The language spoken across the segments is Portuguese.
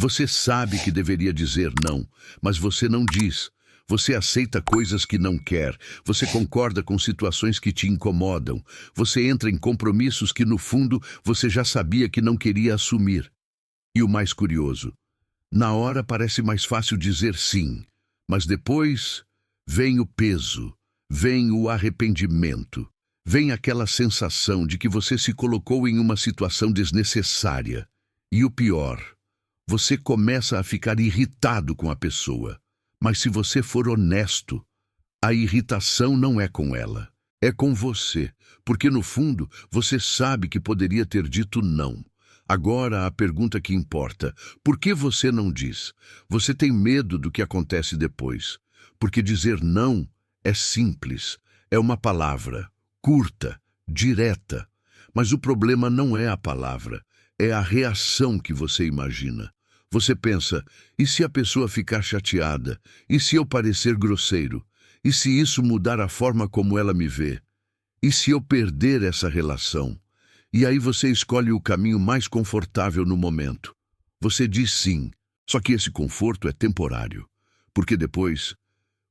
Você sabe que deveria dizer não, mas você não diz. Você aceita coisas que não quer. Você concorda com situações que te incomodam. Você entra em compromissos que, no fundo, você já sabia que não queria assumir. E o mais curioso, na hora parece mais fácil dizer sim, mas depois vem o peso, vem o arrependimento, vem aquela sensação de que você se colocou em uma situação desnecessária. E o pior, você começa a ficar irritado com a pessoa. Mas se você for honesto, a irritação não é com ela, é com você, porque no fundo você sabe que poderia ter dito não. Agora a pergunta que importa, por que você não diz? Você tem medo do que acontece depois, porque dizer não é simples, é uma palavra, curta, direta. Mas o problema não é a palavra, é a reação que você imagina. Você pensa, e se a pessoa ficar chateada? E se eu parecer grosseiro? E se isso mudar a forma como ela me vê? E se eu perder essa relação? E aí você escolhe o caminho mais confortável no momento. Você diz sim, só que esse conforto é temporário, porque depois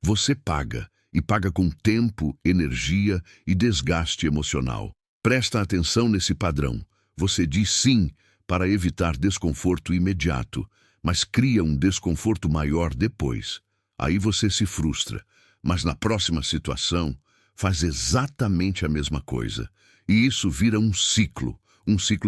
você paga, e paga com tempo, energia e desgaste emocional. Presta atenção nesse padrão. Você diz sim para evitar desconforto imediato, mas cria um desconforto maior depois. Aí você se frustra, mas na próxima situação faz exatamente a mesma coisa. E isso vira um ciclo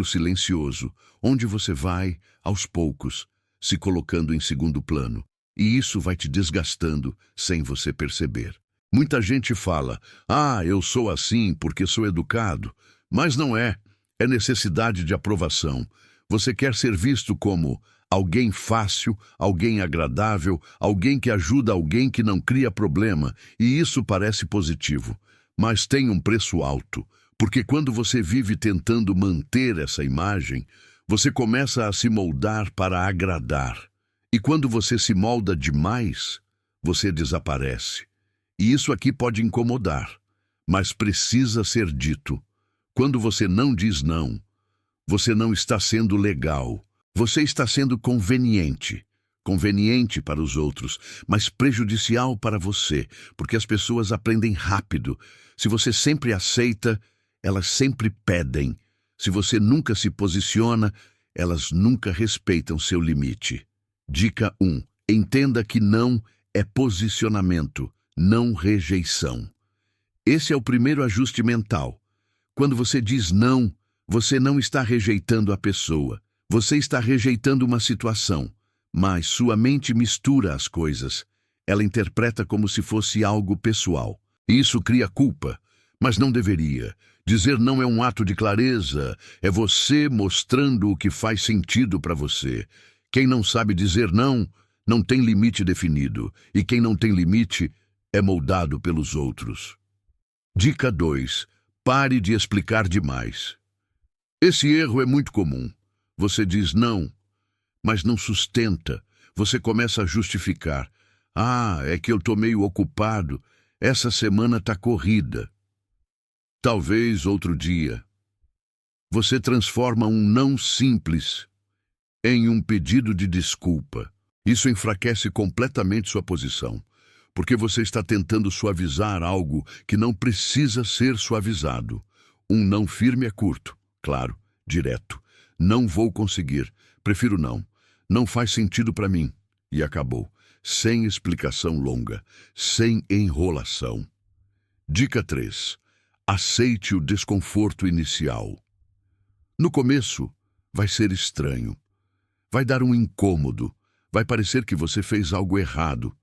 silencioso, onde você vai, aos poucos, se colocando em segundo plano. E isso vai te desgastando sem você perceber. Muita gente fala, eu sou assim porque sou educado, mas não é. É necessidade de aprovação. Você quer ser visto como alguém fácil, alguém agradável, alguém que ajuda alguém que não cria problema, e isso parece positivo. Mas tem um preço alto, porque quando você vive tentando manter essa imagem, você começa a se moldar para agradar. E quando você se molda demais, você desaparece. E isso aqui pode incomodar, mas precisa ser dito. Quando você não diz não, você não está sendo legal. Você está sendo conveniente. Conveniente para os outros, mas prejudicial para você, porque as pessoas aprendem rápido. Se você sempre aceita, elas sempre pedem. Se você nunca se posiciona, elas nunca respeitam seu limite. Dica 1. Entenda que não é posicionamento, não rejeição. Esse é o primeiro ajuste mental. Quando você diz não, você não está rejeitando a pessoa. Você está rejeitando uma situação, mas sua mente mistura as coisas. Ela interpreta como se fosse algo pessoal. Isso cria culpa, mas não deveria. Dizer não é um ato de clareza, é você mostrando o que faz sentido para você. Quem não sabe dizer não, não tem limite definido, e quem não tem limite é moldado pelos outros. Dica 2. Pare de explicar demais. Esse erro é muito comum. Você diz não, mas não sustenta. Você começa a justificar. É que eu estou meio ocupado. Essa semana está corrida. Talvez outro dia. Você transforma um não simples em um pedido de desculpa. Isso enfraquece completamente sua posição, porque você está tentando suavizar algo que não precisa ser suavizado. Um não firme é curto, claro, direto. Não vou conseguir, prefiro não. Não faz sentido para mim. E acabou, sem explicação longa, sem enrolação. Dica 3. Aceite o desconforto inicial. No começo, vai ser estranho. Vai dar um incômodo. Vai parecer que você fez algo errado.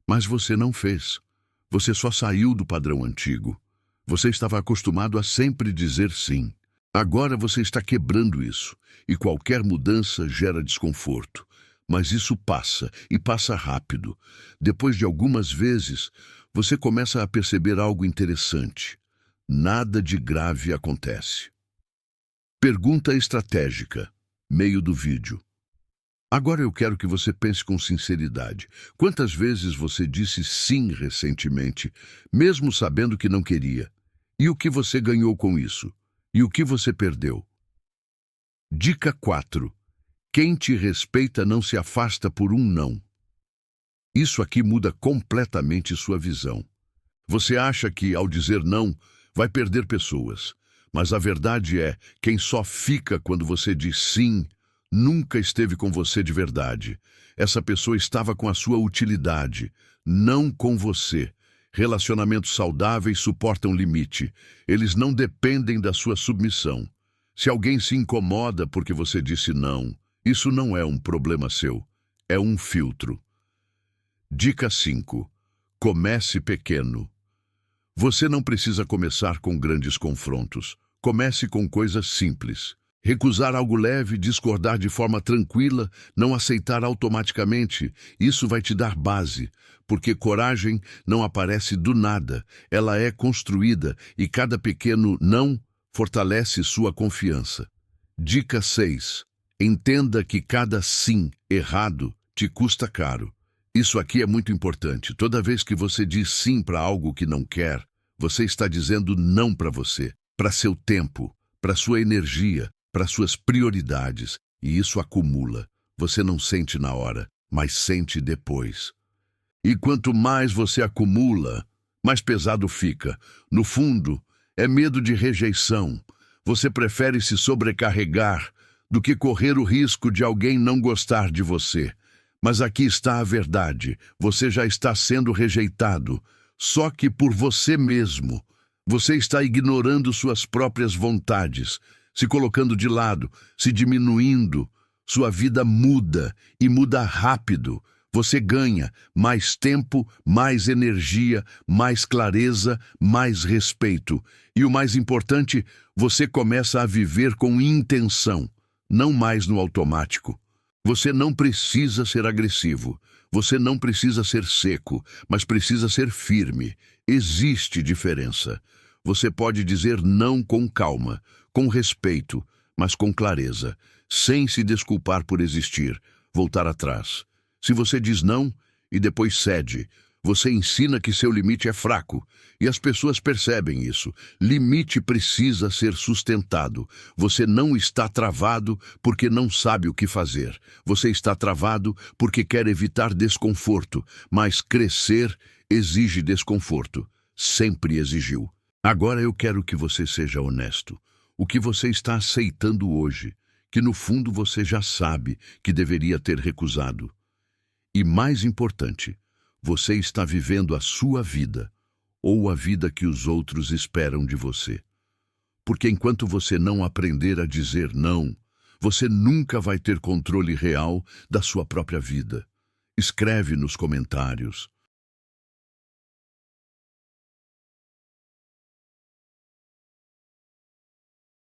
Mas você não fez. Você só saiu do padrão antigo. Você estava acostumado a sempre dizer sim. Agora você está quebrando isso, e qualquer mudança gera desconforto. Mas isso passa, e passa rápido. Depois de algumas vezes, você começa a perceber algo interessante. Nada de grave acontece. Pergunta estratégica, meio do vídeo. Agora eu quero que você pense com sinceridade. Quantas vezes você disse sim recentemente, mesmo sabendo que não queria? E o que você ganhou com isso? E o que você perdeu? Dica 4. Quem te respeita não se afasta por um não. Isso aqui muda completamente sua visão. Você acha que, ao dizer não, vai perder pessoas. Mas a verdade é, quem só fica quando você diz sim, nunca esteve com você de verdade. Essa pessoa estava com a sua utilidade, não com você. Relacionamentos saudáveis suportam limite. Eles não dependem da sua submissão. Se alguém se incomoda porque você disse não, isso não é um problema seu, é um filtro. Dica 5. Comece pequeno. Você não precisa começar com grandes confrontos. Comece com coisas simples. Recusar algo leve, discordar de forma tranquila, não aceitar automaticamente, isso vai te dar base, porque coragem não aparece do nada, ela é construída e cada pequeno não fortalece sua confiança. Dica 6. Entenda que cada sim errado te custa caro. Isso aqui é muito importante. Toda vez que você diz sim para algo que não quer, você está dizendo não para você, para seu tempo, para sua energia, para suas prioridades. E isso acumula. Você não sente na hora, mas sente depois. E quanto mais você acumula, mais pesado fica. No fundo, é medo de rejeição. Você prefere se sobrecarregar do que correr o risco de alguém não gostar de você. Mas aqui está a verdade. Você já está sendo rejeitado, só que por você mesmo. Você está ignorando suas próprias vontades, se colocando de lado, se diminuindo. Sua vida muda, e muda rápido. Você ganha mais tempo, mais energia, mais clareza, mais respeito. E o mais importante, você começa a viver com intenção, não mais no automático. Você não precisa ser agressivo, você não precisa ser seco, mas precisa ser firme. Existe diferença. Você pode dizer não com calma, com respeito, mas com clareza, sem se desculpar por existir, voltar atrás. Se você diz não e depois cede, você ensina que seu limite é fraco, e as pessoas percebem isso. Limite precisa ser sustentado. Você não está travado porque não sabe o que fazer. Você está travado porque quer evitar desconforto, mas crescer exige desconforto. Sempre exigiu. Agora eu quero que você seja honesto. O que você está aceitando hoje, que no fundo você já sabe que deveria ter recusado. E mais importante, você está vivendo a sua vida, ou a vida que os outros esperam de você. Porque enquanto você não aprender a dizer não, você nunca vai ter controle real da sua própria vida. Escreve nos comentários: